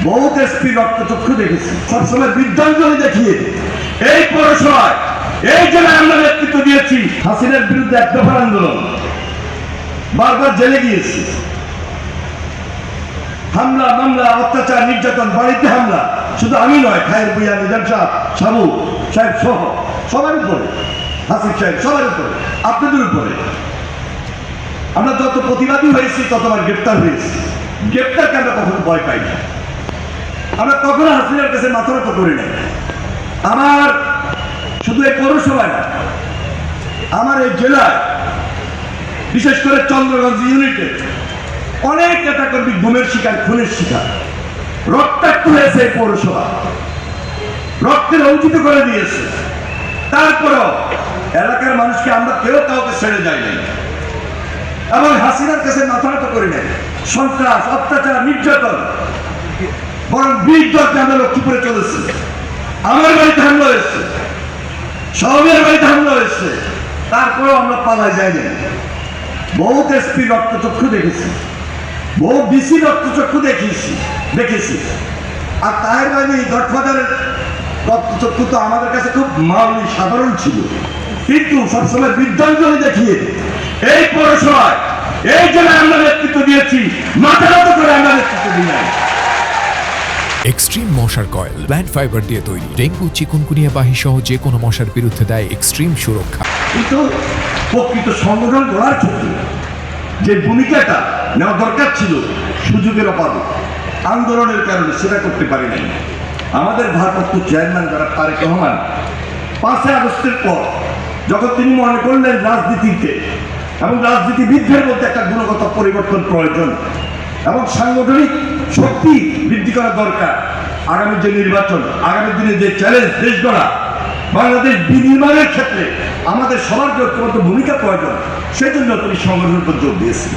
বহুত এসপি রক্তচক্ষু দেখেছি, সবসময় বিদ্যাঞ্জলি দেখিয়ে এই পৌরসভায় এই জেলায় আমরা নেতৃত্ব দিয়েছি। হাসিনার বিরুদ্ধে এক দফার আন্দোলন, বারবার জেলে গিয়েছি, হামলা মামলা অত্যাচার নির্যাতন, বাড়িতে হামলা, শুধু আমি নয়, খায়ের ভুইয়া, নিজাম সাহেব, সাবু সাহেব সহ সবার উপরে, হাসিফ সাহেব সবার উপরে, আপনাদের উপরে। আমরা যত প্রতিবাদী হয়েছি ততবার গ্রেপ্তার হয়েছি। গ্রেপ্তারকে আমরা কখনো ভয় পাই না, আমরা কখনো হাসিনার কাছে মাথা নত করি না। আমার শুধু এই পৌরসভায় না, আমার এই জেলায়, বিশেষ করে চন্দ্রগঞ্জ ইউনিটে অনেক নেতাকর্মী গুমের শিকার, খুনের শিকার, রক্তাক্ত হয়েছে এই পৌরসভা, রক্তে রঞ্জিত করে দিয়েছে। তারপরও এলাকার মানুষকে আমরা কেউ কাউকে ছেড়ে যাই নাই এবং হাসিনার কাছে মাথা নত করি নাই। সন্ত্রাস, অত্যাচার, নির্যাতন, বরং বীর দলকে আমরা লক্ষ্মীপুরে চলেছি। আমার বাড়িতে হামলা হয়েছে, সবের বাড়িতে হামলা হয়েছে, তারপরেও আমরা পালায় যাই না। বহুত এসপি রক্তচক্ষু দেখেছি, বহু বিসি রক্তচক্ষু দেখেছি। আর তাহের বাড়ি গডফাদারের রক্তচক্ষু তো আমাদের কাছে খুব মামুলি সাধারণ ছিল, কিন্তু সবসময় বিদ্যাঞ্জলি দেখিয়ে এই পৌরসভায় এই জেলায় আমরা নেতৃত্ব দিয়েছি। মাথা নত করে আমরা নেতৃত্ব দিই নাই। এক্সট্রিম মশার কয়েল প্ল্যান্ট ফাইবার দিয়ে তৈরি, ডেঙ্গু, চিকুনগুনিয়া বাহি সহ যে কোনো মশার বিরুদ্ধে দেয় এক্সট্রিম সুরক্ষা। কিন্তু প্রকৃত সংগঠন গড়ার ক্ষেত্রে যে ভূমিকাটা নেওয়া দরকার ছিল, সুযোগের অভাবে, আন্দোলনের কারণে সেটা করতে পারি নাই। আমাদের ভারপ্রাপ্ত চেয়ারম্যান যারা তারেক রহমান 5 আগস্টের পর যখন তিনি মনে করলেন রাজনীতিতে এবং রাজনীতিবিদদের মধ্যে একটা গুণগত পরিবর্তন প্রয়োজন এবং সাংগঠনিক শক্তি বৃদ্ধি করা দরকার, আগামী যে নির্বাচন, আগামী দিনে যে চ্যালেঞ্জ দেশ গড়া, বাংলাদেশ বিনির্মাণের ক্ষেত্রে আমাদের সবার যে ঐক্যবদ্ধ ভূমিকা প্রয়োজন, সেজন্য তিনি সংগঠনের উপর জোর দিয়েছেন।